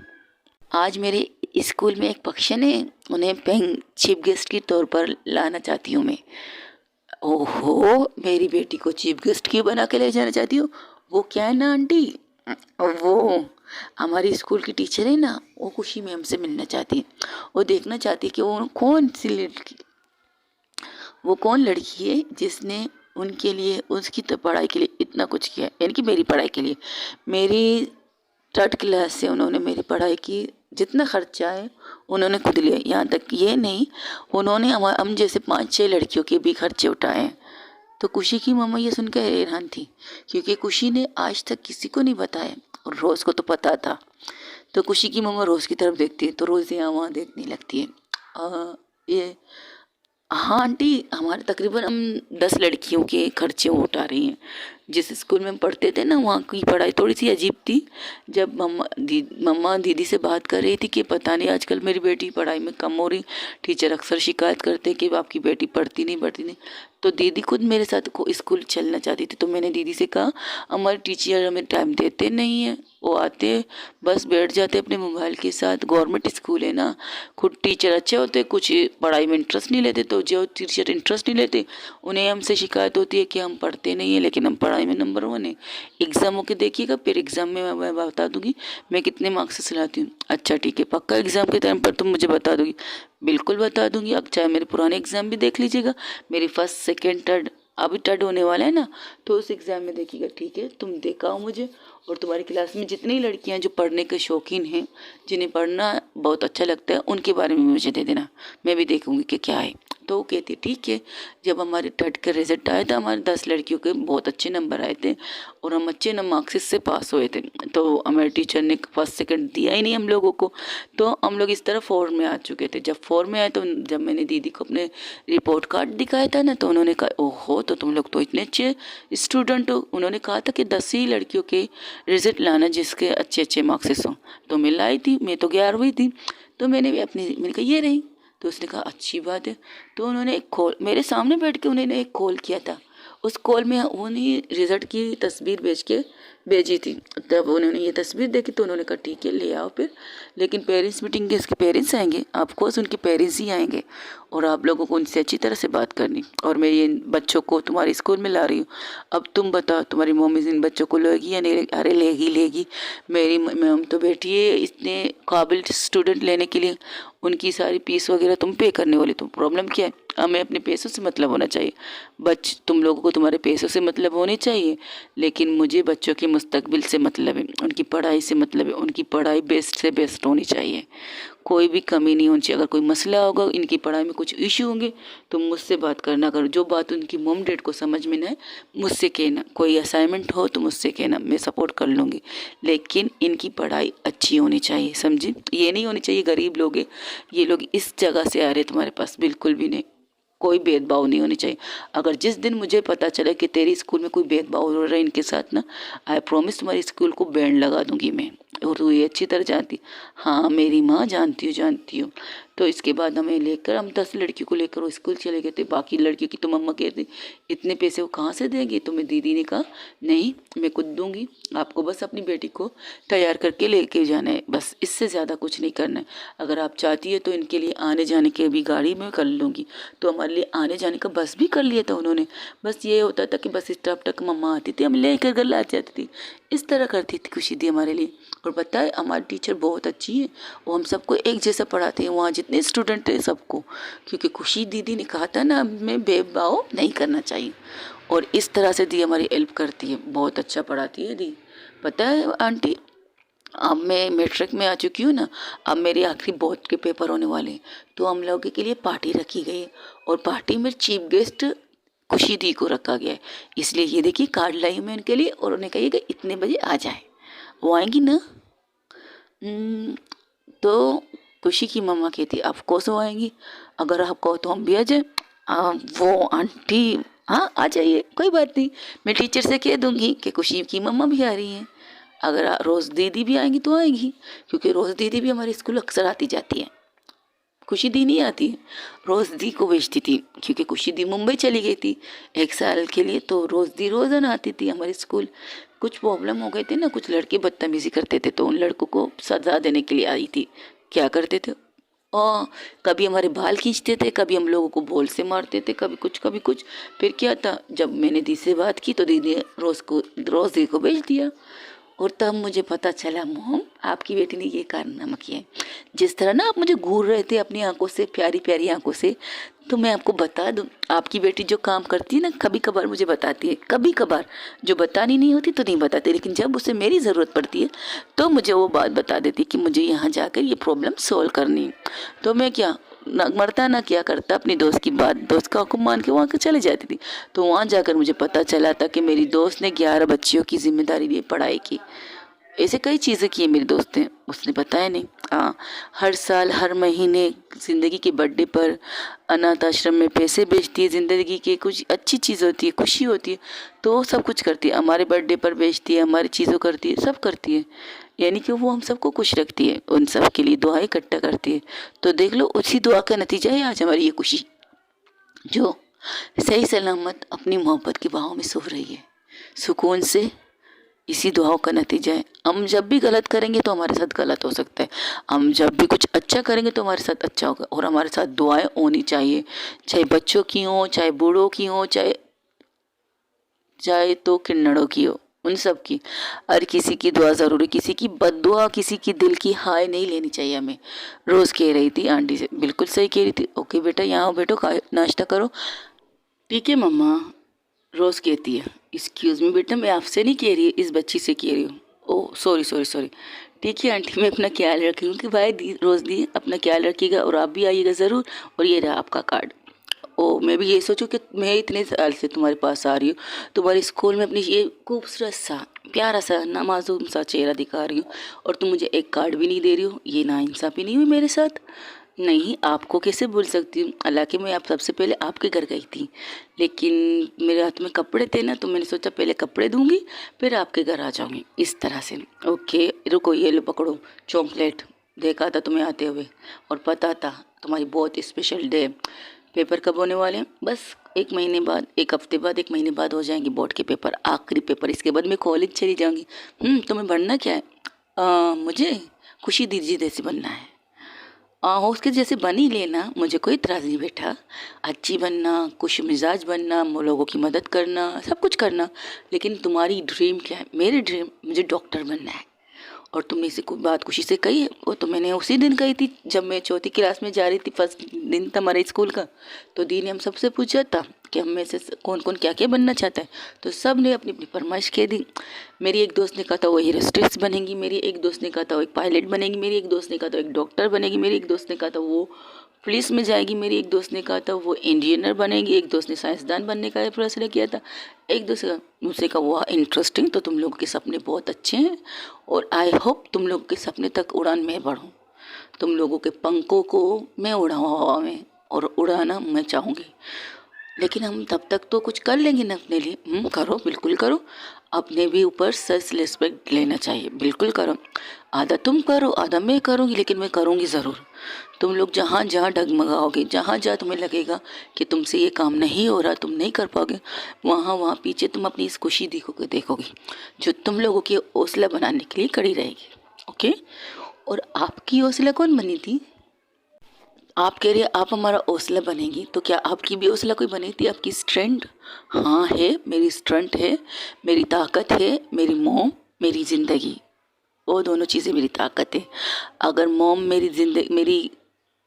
आज मेरे स्कूल में एक फंक्शन है, उन्हें चीफ गेस्ट के तौर पर लाना चाहती हूँ मैं। ओहो, मेरी बेटी को चीफ गेस्ट क्यों बना के ले जाना चाहती हो। वो क्या है ना आंटी, वो हमारी स्कूल की टीचर है ना, वो खुशी मैम से मिलना चाहती है। वो देखना चाहती है कि वो कौन लड़की है जिसने उनके लिए, उसकी तो पढ़ाई के लिए इतना कुछ किया, यानी कि मेरी पढ़ाई के लिए। मेरी 3rd क्लास से उन्होंने मेरी पढ़ाई की, जितना खर्चा है उन्होंने खुद लिया। यहाँ तक ये नहीं, उन्होंने हम जैसे 5-6 लड़कियों के भी खर्चे उठाए हैं। तो खुशी की मम्मा ये सुनकर हैरान थी, क्योंकि खुशी ने आज तक किसी को नहीं बताया, और रोज़ को तो पता था। तो खुशी की मम्मा रोज़ की तरफ देखती है, तो रोज़ यहाँ वहाँ देखने लगती है। ये हाँ आंटी, हमारे तकरीबन हम 10 लड़कियों के खर्चे उठा रही हैं। जिस स्कूल में हम पढ़ते थे ना, वहाँ की पढ़ाई थोड़ी सी अजीब थी। जब मम्मा दीदी से बात कर रही थी कि पता नहीं आजकल मेरी बेटी पढ़ाई में कम हो रही, टीचर अक्सर शिकायत करते कि आपकी बेटी पढ़ती नहीं। तो दीदी खुद मेरे साथ स्कूल चलना चाहती थी। तो मैंने दीदी से कहा, हमारे टीचर हमें टाइम देते नहीं हैं, वो आते बस बैठ जाते अपने मोबाइल के साथ। गवर्नमेंट स्कूल है ना, खुद टीचर अच्छे होते, कुछ पढ़ाई में इंटरेस्ट नहीं लेते। तो जो टीचर इंटरेस्ट नहीं लेते, उन्हें हमसे शिकायत होती है कि हम पढ़ते नहीं हैं, लेकिन हम पढ़ाई में नंबर 1 है। एग्ज़ाम होके देखिएगा, फिर एग्ज़ाम में मैं बता दूंगी मैं कितने मार्क्स से लाती हूँ। अच्छा ठीक है, पक्का एग्ज़ाम के टाइम पर तुम मुझे बता दोगी। बिल्कुल बता दूंगी, अब चाहे मेरे पुराने एग्ज़ाम भी देख लीजिएगा, मेरी 1st, 2nd, 3rd, अभी 3rd होने वाला है ना, तो उस एग्ज़ाम में देखिएगा, ठीक है। तुम दिखाओ मुझे, और तुम्हारी क्लास में जितनी लड़कियां जो पढ़ने के शौकीन हैं, जिन्हें पढ़ना बहुत अच्छा लगता है, उनके बारे में मुझे दे देना, मैं भी देखूंगी कि क्या है। तो वो कहती ठीक है। जब हमारे 10th का रिजल्ट आया था, हमारे 10 लड़कियों के बहुत अच्छे नंबर आए थे और हम अच्छे मार्क्स से पास हुए थे। तो हमारे टीचर ने फर्स्ट सेकंड दिया ही नहीं हम लोगों को, तो हम लोग इस तरह 4 में आ चुके थे। जब 4 में आए तो जब मैंने दीदी को अपने रिपोर्ट कार्ड दिखाया था ना, तो उन्होंने कहा ओहो, तो तुम लोग तो इतने अच्छे स्टूडेंट हो। उन्होंने कहा था कि 10 ही लड़कियों के रिजल्ट लाना जिसके अच्छे अच्छे मार्क्स हों। तो मैं लाई थी, मैं तो 11वीं थी, तो मैंने कहा ये रही। तो उसने कहा अच्छी बात है। तो उन्होंने एक कॉल मेरे सामने बैठ के उन्होंने एक कॉल किया था। उस कॉल में उन्हें रिजल्ट की तस्वीर भेजी थी। तब उन्होंने ये तस्वीर देखी तो उन्होंने कहा ठीक है ले आओ फिर, लेकिन पेरेंट्स मीटिंग के इसके पेरेंट्स आएंगे, ऑफकोर्स उनके पेरेंट्स ही आएंगे और आप लोगों को उनसे अच्छी तरह से बात करनी। और मैं ये बच्चों को तुम्हारे स्कूल में ला रही हूँ, अब तुम बताओ तुम्हारी मम्मी इन बच्चों को लेगी या नहीं लेगी? अरे लेगी। मेरी मैम तो बैठी है इतने काबिल स्टूडेंट लेने के लिए, उनकी सारी फीस वगैरह तुम पे करने वाली, तुम प्रॉब्लम क्या है? हमें अपने पैसों से मतलब होना चाहिए। तुम लोगों को तुम्हारे पैसों से मतलब होने चाहिए, लेकिन मुझे बच्चों के मुस्तकबिल से मतलब है, उनकी पढ़ाई से मतलब है। उनकी पढ़ाई बेस्ट से बेस्ट होनी चाहिए, कोई भी कमी नहीं होनी चाहिए। अगर कोई मसला होगा, इनकी पढ़ाई में कुछ इशू होंगे, तो मुझसे बात करना। करो जो बात उनकी मॉम डैड को समझ में ना आए, मुझसे कहना। कोई असाइनमेंट हो तो मुझसे कहना, मैं सपोर्ट कर लूँगी, लेकिन इनकी पढ़ाई अच्छी होनी चाहिए, समझी? ये नहीं होनी चाहिए गरीब लोग हैं, ये लोग इस जगह से आ रहे तुम्हारे पास, बिल्कुल भी नहीं। कोई भेदभाव नहीं होनी चाहिए। अगर जिस दिन मुझे पता चले कि तेरी स्कूल में कोई भेदभाव हो रहा है इनके साथ ना, आई प्रॉमिस तुम्हारी स्कूल को बैंड लगा दूंगी मैं। और तू ये अच्छी तरह जानती। हाँ मेरी माँ, जानती हूँ। तो इसके बाद हम 10 लड़कियों को लेकर वो स्कूल चले गए थे। बाकी लड़कियों की तो मम्मा कहती इतने पैसे वो कहाँ से देंगे? तो मैं दीदी ने कहा नहीं मैं खुद दूंगी, आपको बस अपनी बेटी को तैयार करके लेके जाना है, बस इससे ज़्यादा कुछ नहीं करना है। अगर आप चाहती है तो इनके लिए आने जाने के भी गाड़ी में कर लूँगी। तो हमारे लिए आने जाने का बस भी कर लिया था उन्होंने। बस ये होता था कि बस स्टॉप तक मम्मा आती थी, हम लेकर घर ला जाती थी। इस तरह करती थी खुशी दी हमारे लिए। और पता है हमारी टीचर बहुत अच्छी है, वो हम सबको एक जैसा पढ़ाते हैं, वहाँ जितने स्टूडेंट हैं सबको। क्योंकि खुशी दीदी ने कहा था ना हमें भेदभाव नहीं करना चाहिए, और इस तरह से दी हमारी हेल्प करती है, बहुत अच्छा पढ़ाती है दी। पता है आंटी, अब मैं मैट्रिक में आ चुकी हूँ ना, अब मेरे आखिरी बोर्ड के पेपर होने वाले हैं, तो हम लोगों के लिए पार्टी रखी गई है, और पार्टी में चीफ गेस्ट खुशी दी को रखा गया है। इसलिए ये देखिए कार्ड लाई हूँ मैं उनके लिए, और उन्हें कहिए कि इतने बजे आ जाए, वो आएंगी ना। तो खुशी की मम्मा कहती है ऑफ कोर्स वो आएंगी, अगर आप कहो तो हम भी आ जाए। वो आंटी हाँ आ जाइए, कोई बात नहीं, मैं टीचर से कह दूंगी कि खुशी की मम्मा भी आ रही हैं। अगर रोज़ दीदी भी आएंगी तो आएंगी, क्योंकि रोज़ दीदी भी हमारे स्कूल अक्सर आती जाती है। खुशी दी नहीं आती है, रोज़ दी को भेजती थी, क्योंकि खुशी दी मुंबई चली गई थी 1 साल के लिए, तो रोज़ दी रोज़ाना आती थी हमारे स्कूल। कुछ प्रॉब्लम हो गए थे ना, कुछ लड़के बदतमीजी करते थे, तो उन लड़कों को सजा देने के लिए आई थी। क्या करते थे, और कभी हमारे बाल खींचते थे, कभी हम लोगों को बॉल से मारते थे, कभी कुछ। फिर क्या था, जब मैंने दी से बात की तो दीदी ने रोज़ दी को भेज दिया। और तब मुझे पता चला मोम आपकी बेटी ने ये कारनामा किया है। जिस तरह ना आप मुझे घूर रहे थे अपनी आंखों से, प्यारी प्यारी आंखों से, तो मैं आपको बता दूं, आपकी बेटी जो काम करती है ना, कभी कभार मुझे बताती है, कभी कभार जो बतानी नहीं होती तो नहीं बताती, लेकिन जब उसे मेरी ज़रूरत पड़ती है तो मुझे वो बात बता देती कि मुझे यहाँ जाकर ये प्रॉब्लम सॉल्व करनी है। तो मैं क्या ना मरता ना क्या करता, अपनी दोस्त की बात, दोस्त का हुक्म मान के वहाँ के चले जाती थी। तो वहाँ जाकर मुझे पता चला था कि मेरी दोस्त ने 11 बच्चियों की जिम्मेदारी ली, पढ़ाई की। ऐसे कई चीज़ें की है मेरी दोस्त ने, उसने बताया नहीं। हाँ, हर साल हर महीने ज़िंदगी के बर्थडे पर अनाथ आश्रम में पैसे बेचती है, ज़िंदगी की कुछ अच्छी चीज़ होती है, खुशी होती है तो वो सब कुछ करती है। हमारे बर्थडे पर बेचती है, हमारी चीज़ों करती है, सब करती है, यानी कि वो हम सबको खुश रखती है, उन सब के लिए दुआएं इकट्ठा करती है। तो देख लो उसी दुआ का नतीजा है आज हमारी ये खुशी, जो सही सलामत अपनी मोहब्बत की बाहों में सो रही है सुकून से। इसी दुआओं का नतीजा है। हम जब भी गलत करेंगे तो हमारे साथ गलत हो सकता है, हम जब भी कुछ अच्छा करेंगे तो हमारे साथ अच्छा होगा। और हमारे साथ दुआएं होनी चाहिए, चाहे बच्चों की हो, चाहे बूढ़ों की हो, चाहे चाहे तो किन्नड़ों की हो, उन सब की। हर किसी की दुआ ज़रूरी, किसी की बद्दुआ, किसी की दिल की हाय नहीं लेनी चाहिए हमें। रोज़ कह रही थी आंटी से, बिल्कुल सही कह रही थी, ओके बेटा यहाँ आओ, बैठो, नाश्ता करो। ठीक है मम्मा, रोज़ कहती है। एक्सक्यूज़ मी बेटा, मैं आपसे नहीं कह रही, इस बच्ची से कह रही हूँ। Oh sorry. ठीक है आंटी, मैं अपना ख्याल रखूँगी। भाई रोज़ दी अपना ख्याल रखिएगा, और आप भी आइएगा ज़रूर। और ये रहा आपका कार्ड, ओ मैं भी ये सोचूं कि मैं इतने साल से तुम्हारे पास आ रही हूँ, तुम्हारे स्कूल में अपनी ये खूबसूरत सा प्यारा सा नामासूम सा चेहरा दिखा रही हूँ, और तुम मुझे एक कार्ड भी नहीं दे रही हो। ये नाइंसाफ़ी नहीं हुई मेरे साथ? नहीं, आपको कैसे भूल सकती हूँ, हालांकि मैं आप सबसे पहले आपके घर गई थी, लेकिन मेरे हाथ में कपड़े थे ना, तो मैंने सोचा पहले कपड़े दूंगी फिर आपके घर आ जाऊंगी, इस तरह से। ओके रुको, ये लो पकड़ो चॉकलेट। देखा था तुम्हें आते हुए और पता था तुम्हारी बहुत स्पेशल डे। पेपर कब होने वाले हैं? बस एक महीने बाद, एक हफ्ते बाद, एक महीने बाद हो जाएंगे बोर्ड के पेपर, आखिरी पेपर। इसके बाद मैं कॉलेज चली जाऊंगी। तुम्हें बनना क्या है? मुझे खुशी दीजिए जैसे बनना है। उसके जैसे बन ही लेना, मुझे कोई इतराज़ नहीं बेटा। अच्छी बनना, खुश मिजाज बनना, लोगों की मदद करना, सब कुछ करना। लेकिन तुम्हारी ड्रीम क्या है? मेरी ड्रीम, मुझे डॉक्टर बनना है। और तुमने इसे कोई बात खुशी से कही है? वो तो मैंने उसी दिन कही थी जब मैं चौथी क्लास में जा रही थी, फर्स्ट दिन था हमारे स्कूल का। तो दी ने हम सबसे पूछा था कि हम में से कौन कौन क्या क्या बनना चाहता है, तो सब ने अपनी अपनी फरमाइश कह दी। मेरी एक दोस्त ने कहा था वो एरोस्टेस बनेगी, मेरी एक दोस्त ने कहा था वो एक पायलट बनेगी, मेरी एक दोस्त ने कहा था एक डॉक्टर बनेगी, मेरी एक दोस्त ने कहा था वो पुलिस में जाएगी, मेरी एक दोस्त ने कहा था वो इंजीनियर बनेगी, एक दोस्त ने साइंसदान बनने का फैसला किया था, एक दूसरे का वाह इंटरेस्टिंग। तो तुम लोगों के सपने बहुत अच्छे हैं और आई होप तुम लोगों के सपने तक उड़ान में बढ़ूँ, तुम लोगों के पंखों को मैं उड़ाऊँ हवा में, और उड़ाना मैं चाहूँगी। लेकिन हम तब तक तो कुछ कर लेंगे ना अपने लिए। करो, बिल्कुल करो। अपने भी ऊपर सेल्फ रिस्पेक्ट लेना चाहिए, बिल्कुल करो। आधा तुम करो आधा मैं करूँगी, लेकिन मैं करूँगी ज़रूर। तुम लोग जहाँ जहाँ डगमगाओगे, जहाँ जहाँ तुम्हें लगेगा कि तुमसे ये काम नहीं हो रहा, तुम नहीं कर पाओगे, वहाँ वहाँ पीछे तुम अपनी इस खुशी देखोगे जो तुम लोगों की हौसला बनाने के लिए खड़ी रहेगी। ओके। और आपकी हौसला कौन बनी थी? आप कह रही है आप हमारा हौसला बनेगी, तो क्या आपकी भी हौसला कोई बनी थी? आपकी स्ट्रेंथ? हाँ है, मेरी स्ट्रेंथ है, मेरी ताकत है, मेरी मोम, मेरी ज़िंदगी, वो दोनों चीज़ें मेरी ताकत है। अगर मेरी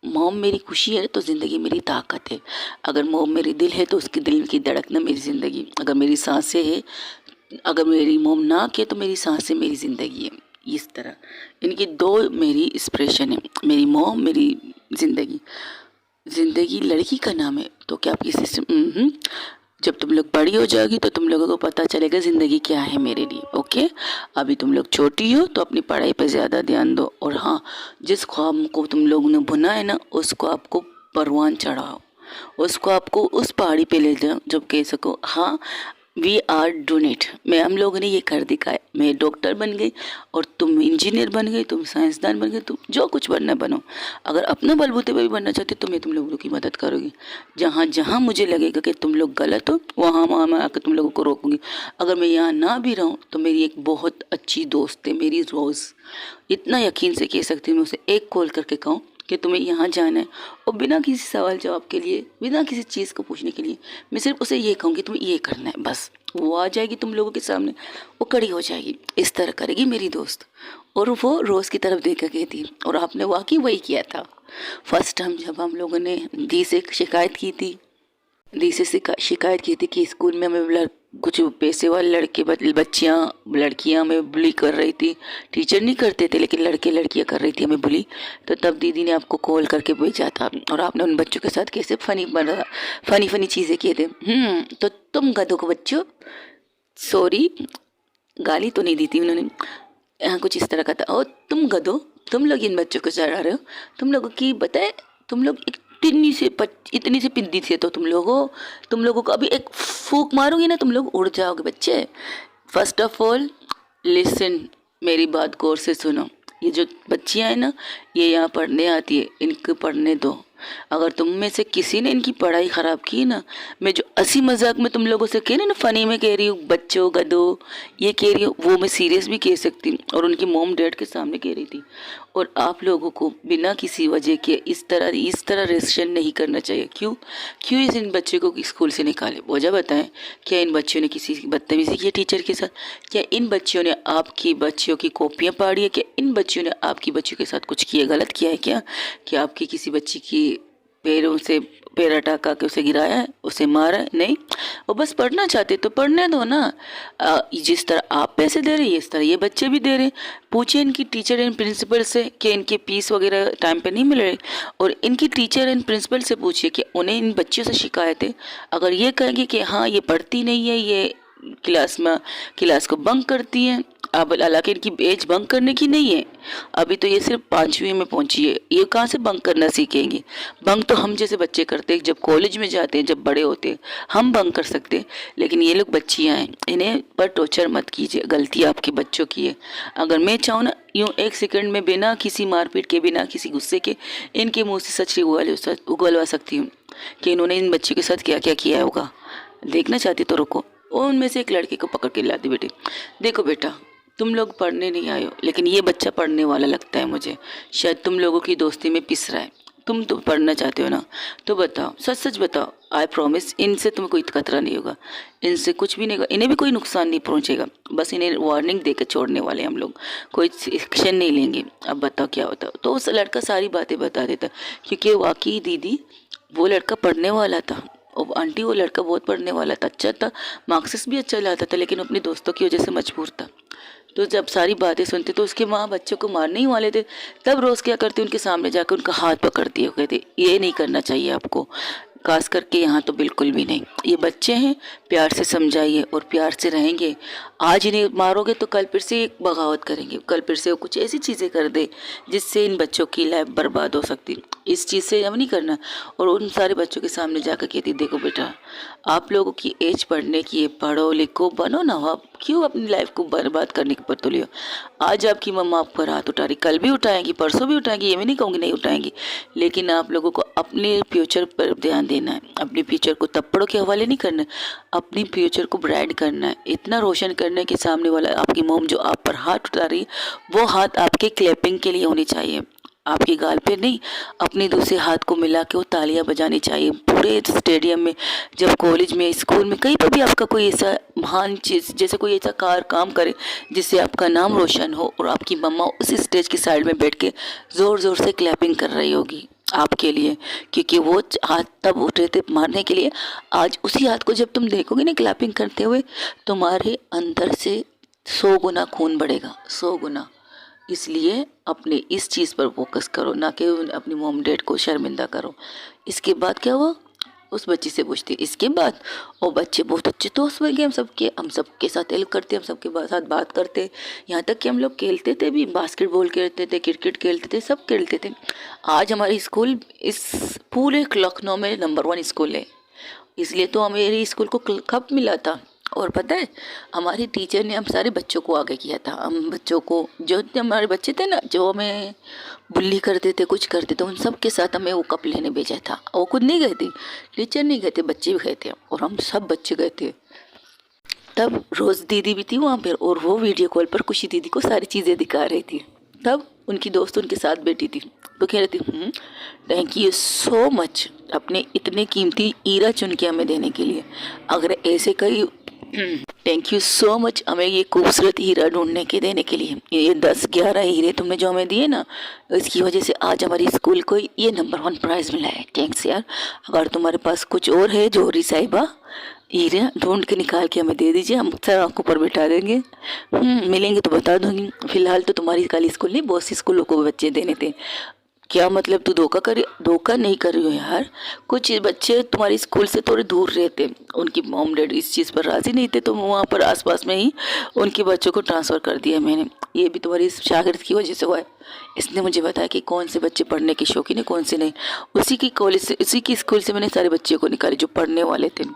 मोम मेरी खुशी है तो ज़िंदगी मेरी ताकत है। अगर मोम मेरी दिल है तो उसकी दिल की धड़कना मेरी ज़िंदगी। अगर मेरी सांसें है, अगर मेरी मोम नाक है तो मेरी सांसें मेरी ज़िंदगी है। इस तरह इनकी दो मेरी एक्सप्रेशन है, मेरी मोम, मेरी ज़िंदगी। ज़िंदगी लड़की का नाम है, तो क्या आपकी सिस्टम जब तुम लोग बड़ी हो जाओगी तो तुम लोगों को पता चलेगा ज़िंदगी क्या है मेरे लिए। ओके, अभी तुम लोग छोटी हो तो अपनी पढ़ाई पर ज़्यादा ध्यान दो। और हाँ, जिस ख्वाब को तुम लोगों ने बुना है ना, उसको आपको परवान चढ़ाओ, उसको आपको उस पहाड़ी पे ले जाओ जब कह सको हाँ वी आर डूइंग इट। मैं हम लोगों ने ये कर दिखाया। मैं डॉक्टर बन गई और तुम इंजीनियर बन गई, तुम साइंसदान बन गए, तुम जो कुछ बनना बनो। अगर अपने बलबूते पे भी बनना चाहते तो मैं तुम लोगों की मदद करूँगी। जहाँ जहाँ मुझे लगेगा कि तुम लोग गलत हो, वहाँ वहाँ मैं आकर तुम लोगों को रोकूंगी। अगर मैं यहाँ ना भी रहूँ तो मेरी एक बहुत अच्छी दोस्त है, मेरी रोज़, इतना यकीन से कह सकती हूँ, मैं उसे एक कॉल करके कहूँ कि तुम्हें यहाँ जाना है, और बिना किसी सवाल जवाब के लिए, बिना किसी चीज़ को पूछने के लिए, मैं सिर्फ उसे ये कहूँगी तुम्हें ये करना है, बस वो आ जाएगी तुम लोगों के सामने, वो खड़ी हो जाएगी। इस तरह करेगी मेरी दोस्त। और वो रोज़ की तरफ देख गई थी, और आपने वाकई वही किया था। फर्स्ट टाइम जब हम लोगों ने दी से शिकायत की थी, दी से शिकायत की थी कि स्कूल में हमें कुछ पैसे वाले लड़कियां हमें बुली कर रही थी। टीचर नहीं करते थे लेकिन लड़के लड़कियां कर रही थी हमें बुली। तो तब दीदी ने आपको कॉल करके भेजा था, और आपने उन बच्चों के साथ कैसे फनी चीज़ें किए थे। तो तुम गधों को बच्चों, सॉरी गाली तो नहीं दी थी उन्होंने, यहाँ कुछ इस तरह का था। और तुम गधो, तुम लोग इन बच्चों को चढ़ा रहे हो, तुम लोगों की बताए, तुम लोग एक इतनी सी पिद्दी थे, तो तुम लोगों को अभी एक फूंक मारूंगी ना, तुम लोग उड़ जाओगे बच्चे। फर्स्ट ऑफ ऑल लिसन, मेरी बात गौर से सुनो। ये जो बच्चियां हैं ना, ये यहाँ पढ़ने आती है, इनको पढ़ने दो। अगर तुम में से किसी ने इनकी पढ़ाई ख़राब की ना, मैं जो हंसी मजाक में तुम लोगों से कह रही ना, फ़नी में कह रही हूँ बच्चों गधो, ये कह रही हूँ, वो मैं सीरियस भी कह सकती हूँ, और उनकी मॉम डैड के सामने कह रही थी। और आप लोगों को बिना किसी वजह के इस तरह रेस्ट्रिक्शन नहीं करना चाहिए। क्यों इन बच्चे को स्कूल से निकाले? वजह बताएं। क्या इन बच्चों ने किसी की बदतमीजी की है टीचर के साथ? क्या इन बच्चियों ने आपकी बच्चियों की कॉपियाँ पाड़ी है? क्या इन बच्चियों ने आपकी बच्चियों के साथ कुछ किया, गलत किया है? क्या आपकी किसी बच्ची की पैरों से पैर हटा के उसे गिराया है, उसे मारा है? नहीं, वो बस पढ़ना चाहते तो पढ़ने दो ना। जिस तरह आप पैसे दे रहे हैं इस तरह ये बच्चे भी दे रहे हैं। पूछिए इनकी टीचर एंड प्रिंसिपल से कि इनके फीस वगैरह टाइम पे नहीं मिल रहे, और इनकी टीचर एंड प्रिंसिपल से पूछिए कि उन्हें इन बच्चों से शिकायत है। अगर ये कहेंगे कि हाँ ये पढ़ती नहीं है, ये क्लास को बंक करती है, अब हालांकि इनकी एज बंक करने की नहीं है, अभी तो ये सिर्फ 5वीं में पहुंची है, ये कहाँ से बंक करना सीखेंगे। बंक तो हम जैसे बच्चे करते हैं, जब कॉलेज में जाते हैं, जब बड़े होते हैं हम बंक कर सकते हैं, लेकिन ये लोग बच्चियाँ हैं, इन्हें पर टॉर्चर मत कीजिए। गलती आपके बच्चों की है। अगर मैं चाहूँ ना यूँ 1 सेकंड में बिना किसी मारपीट के, बिना किसी गुस्से के इनके मुँह से सच उगलवा सकती हूँ कि इन्होंने इन बच्चों के साथ क्या क्या किया होगा। देखना चाहती तो रुको। और उनमें से एक लड़के को पकड़ के लाती, बेटे देखो बेटा तुम लोग पढ़ने नहीं आए हो, लेकिन ये बच्चा पढ़ने वाला लगता है मुझे, शायद तुम लोगों की दोस्ती में पिस रहा है, तुम तो पढ़ना चाहते हो ना, तो बताओ सच सच बताओ। आई प्रॉमिस इनसे तुम्हें कोई खतरा नहीं होगा, इनसे कुछ भी नहीं होगा, इन्हें भी कोई नुकसान नहीं पहुंचेगा, बस इन्हें वार्निंग देकर छोड़ने वाले हम लोग, कोई एक्शन नहीं लेंगे। अब बताओ क्या होता। तो उस लड़का सारी बातें बता देता, क्योंकि वाकई दीदी वो लड़का पढ़ने वाला था, और आंटी वो लड़का बहुत पढ़ने वाला था, अच्छा था, मार्क्सिस भी अच्छा लाता था, लेकिन अपने दोस्तों की वजह से मजबूर था। तो जब सारी बातें सुनते तो उसके माँ बच्चों को मारने ही वाले थे, तब रोज़ क्या करते उनके सामने जाकर उनका हाथ पकड़ दिए, कहते ये नहीं करना चाहिए आपको, खास करके यहाँ तो बिल्कुल भी नहीं, ये बच्चे हैं, प्यार से समझाइए और प्यार से रहेंगे। आज इन्हें मारोगे तो कल फिर से एक बगावत करेंगे, कल फिर से वो कुछ ऐसी चीज़ें कर दे जिससे इन बच्चों की लाइफ बर्बाद हो सकती। इस चीज़ से हम नहीं करना। और उन सारे बच्चों के सामने जाकर कहती देखो बेटा आप लोगों की एज पढ़ने की है, पढ़ो लिखो बनो ना, आप क्यों अपनी लाइफ को बर्बाद करने के पर तुले हो। आज आपकी मम्मा आप पर हाथ उठा रही, कल भी उठाएंगी, परसों भी उठाएंगी, ये मैं नहीं कहूँगी नहीं उठाएंगी, लेकिन आप लोगों को अपने फ्यूचर पर ध्यान देना है, अपने फ्यूचर को तप्पड़ों के हवाले नहीं करना है, अपनी फ्यूचर को ब्राइट करना है, इतना रोशन करना है कि सामने वाला आपकी मॉम जो आप पर हाथ उठा रही है वो हाथ आपके क्लैपिंग के लिए होनी चाहिए, आपकी गाल पे नहीं, अपने दूसरे हाथ को मिला के वो तालियां बजानी चाहिए पूरे स्टेडियम में, जब कॉलेज में, स्कूल में, कहीं पर भी आपका कोई ऐसा महान चीज़, जैसे कोई ऐसा काम करे जिससे आपका नाम रोशन हो, और आपकी मम्मा उस स्टेज की साइड में बैठ के ज़ोर ज़ोर से क्लैपिंग कर रही होगी आपके लिए, क्योंकि वो हाथ तब उठे थे मारने के लिए। आज उसी हाथ को जब तुम देखोगे ना क्लैपिंग करते हुए, तुम्हारे अंदर से 100 गुना खून बढ़ेगा, 100 गुना। इसलिए अपने इस चीज़ पर फोकस करो, ना कि अपनी मॉम डैड को शर्मिंदा करो। इसके बाद क्या हुआ, उस बच्ची से पूछती, इसके बाद और बच्चे बहुत अच्छे दोस्त बन गए, हम सबके साथ हेल्प करते, हम सबके साथ बात करते, यहाँ तक कि हम लोग खेलते थे भी, बास्केटबॉल खेलते थे, क्रिकेट खेलते थे, सब खेलते थे। आज हमारी स्कूल इस पूरे लखनऊ में नंबर 1 स्कूल है, इसलिए तो हमें स्कूल को कप मिला था। और पता है हमारी टीचर ने हम सारे बच्चों को आगे किया था, हम बच्चों को जो हमारे बच्चे थे ना जो हमें बुल्ली करते थे, कुछ करते थे, उन सब के साथ हमें वो कप लेने भेजा था। वो खुद नहीं गए थे, टीचर नहीं गए थे, बच्चे भी गए थे, और हम सब बच्चे गए थे। तब रोज़ दीदी भी थी वहाँ पर, और वो वीडियो कॉल पर खुशी दीदी को सारी चीज़ें दिखा रही थी। तब उनकी दोस्त उनके साथ बैठी थी, तो कह रही थी थैंक यू सो मच अपने इतने कीमती हीरा चुन के हमें देने के लिए। अगर ऐसे कई थैंक यू सो मच हमें ये खूबसूरत हीरा ढूंढने के देने के लिए, ये 10-11 हीरे तुमने जो हमें दिए ना, इसकी वजह से आज हमारी स्कूल को ये नंबर 1 प्राइज़ मिला है, थैंक्स यार। अगर तुम्हारे पास कुछ और है जोहरी साहिबा, हीरे ढूंढ के निकाल के हमें दे दीजिए, हम सर आंखों पर बिठा देंगे, मिलेंगे तो बता दूंगी। फिलहाल तो तुम्हारी खाली स्कूल नहीं, बहुत सी स्कूलों को बच्चे देने थे। क्या मतलब तू धोखा नहीं कर रही हो यार, कुछ बच्चे तुम्हारी स्कूल से थोड़े दूर रहते, उनकी मॉम डैडी इस चीज़ पर राज़ी नहीं थे, तो वहाँ पर आसपास में ही उनके बच्चों को ट्रांसफ़र कर दिया मैंने। ये भी तुम्हारी इस शागिर्द की वजह से हुआ है। इसने मुझे बताया कि कौन से बच्चे पढ़ने के शौकीन है, कौन से नहीं। उसी की कॉलेज से, उसी की स्कूल से मैंने सारे बच्चों को निकाले जो पढ़ने वाले थे।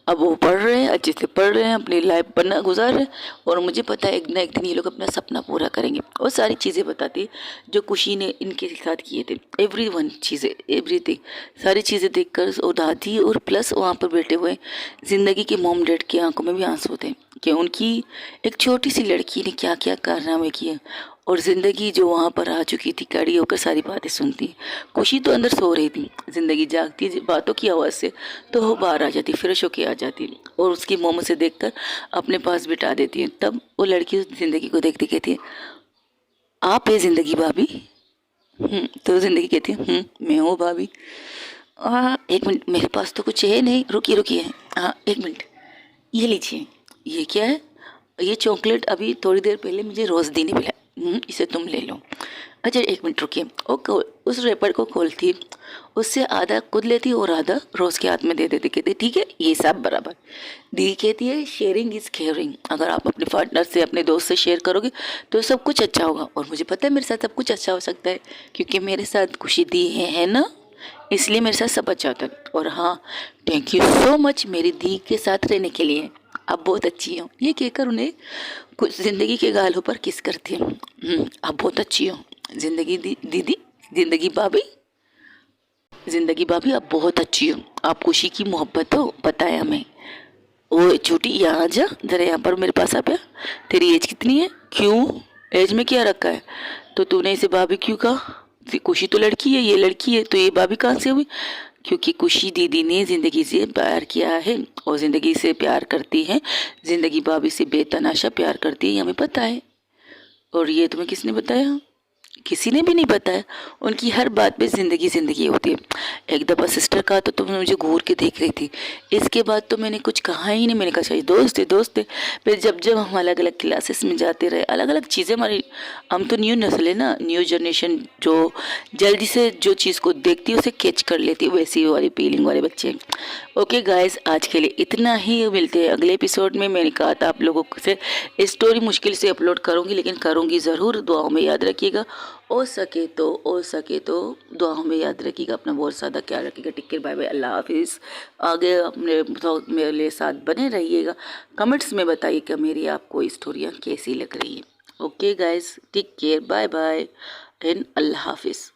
अब वो पढ़ रहे हैं, अच्छे से पढ़ रहे हैं, अपनी लाइफ बना गुजार रहे हैं, और मुझे पता है एक ना एक दिन ये लोग अपना सपना पूरा करेंगे। और सारी चीज़ें बताती जो खुशी ने इनके साथ किए थे, एवरीवन चीज़ें, एवरीथिंग, सारी चीज़ें देखकर और दादी और प्लस वहाँ पर बैठे हुए ज़िंदगी के मॉम डैड की आंखों में भी आंसू थे कि उनकी एक छोटी सी लड़की ने क्या क्या कारनामे किए, और ज़िंदगी जो वहाँ पर आ चुकी थी खड़ी होकर सारी बातें सुनती। खुशी तो अंदर सो रही थी, ज़िंदगी जागती बातों की आवाज़ से तो वो बाहर आ जाती, फ्रेश होके आ जाती, और उसकी मोम से देखकर अपने पास बिठा देती है। तब वो लड़की उस ज़िंदगी को देखती कहती है आप है ज़िंदगी भाभी। तो ज़िंदगी कहती है मैं हूँ भाभी। हाँ, एक मिनट, मेरे पास तो कुछ है नहीं, रुकिए रुकिए। हाँ, एक मिनट, ये लीजिए। ये क्या है? ये चॉकलेट अभी थोड़ी देर पहले मुझे रोज़ दी ने मिला। इसे तुम ले लो। अच्छा, एक मिनट रुकिए। उस रैपर को खोलती, उससे आधा खुद लेती और आधा रोज़ के हाथ में दे देती, कहती ठीक है ये सब बराबर। दी कहती है शेयरिंग इज़ केयरिंग। अगर आप अपने पार्टनर से, अपने दोस्त से शेयर करोगे तो सब कुछ अच्छा होगा। और मुझे पता है मेरे साथ सब कुछ अच्छा हो सकता है, क्योंकि मेरे साथ खुशी दी है ना, इसलिए मेरे साथ सब अच्छा होता है। और हाँ, थैंक यू सो मच मेरी दी के साथ रहने के लिए। आप बहुत अच्छी हो, ये कहकर उन्हें कुछ ज़िंदगी के गालों पर किस करती हूँ। आप बहुत अच्छी हो ज़िंदगी दीदी, ज़िंदगी भाभी, ज़िंदगी भाभी आप बहुत अच्छी हो। आप खुशी की मोहब्बत हो, पता है हमें। ओ छोटी, यहाँ आ जा जरा, यहाँ पर मेरे पास आ प्या। तेरी एज कितनी है? क्यों, एज में क्या रखा है? तो तूने इसे भाभी क्यों कहा? खुशी तो लड़की है, ये लड़की है, तो ये भाभी कहाँ से हुई? क्योंकि खुशी दीदी ने ज़िंदगी से प्यार किया है और ज़िंदगी से प्यार करती है। ज़िंदगी भाभी से बेतनाशा प्यार करती है, ये हमें पता है। और ये तुम्हें किसने बताया? किसी ने भी नहीं बताया। उनकी हर बात पे ज़िंदगी ज़िंदगी होती है। एक दफ़ा सिस्टर का तो तुम मुझे घूर के देख रही थी, इसके बाद तो मैंने कुछ कहा ही नहीं। मैंने कहा चाहिए दोस्त है, दोस्त है। फिर जब जब हम अलग अलग क्लासेस में जाते रहे, अलग अलग चीज़ें हमारी, हम तो न्यू नस्ल है ना, न्यू जनरेशन, जो जल्दी से जो चीज़ को देखती है उसे कैच कर लेती है, वैसी वाली फीलिंग वाले बच्चे। ओके गाइस, आज के लिए इतना ही। मिलते हैं अगले एपिसोड में। मैंने कहा था आप लोगों से स्टोरी मुश्किल से अपलोड करूँगी, लेकिन करूँगी ज़रूर। दुआओं में याद रखिएगा। हो सके तो दुआओं में याद रखिएगा। अपना बहुत ज़्यादा ख्याल रखिएगा। टेक केयर, बाय बाय, अल्लाह हाफिज़। आगे अपने मेरे साथ बने रहिएगा। कमेंट्स में बताइएगा मेरी आपको स्टोरियाँ कैसी लग रही हैं। Okay guys, take care, bye bye and अल्लाह हाफिज़।